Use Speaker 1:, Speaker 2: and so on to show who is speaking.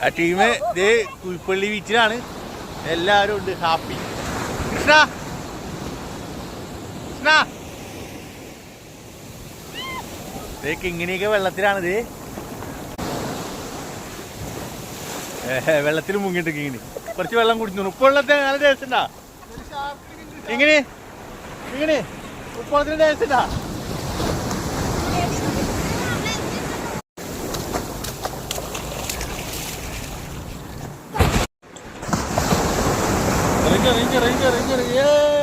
Speaker 1: ആ ടീം ഇത് കുയിപ്പള്ളി ബീച്ചിലാണ്. എല്ലാവരും ഉണ്ട്, ഹാപ്പി. കൃഷ്ണ കൃഷ്ണ ഇതൊക്കെ ഇങ്ങനെയൊക്കെ വെള്ളത്തിലാണിത്. വെള്ളത്തിൽ മുങ്ങിട്ട് ഇങ്ങനെ കുറച്ച് വെള്ളം കുടിച്ചു. ഉപ്പുവെള്ളത്തെ നല്ല ടേസ്റ്റ് ഉണ്ടാ? എങ്ങനെ എങ്ങനെ ഉപ്പുവെള്ളത്തിന് ടേസ്റ്റ് ഉണ്ടാ? Ranger ranger ranger ranger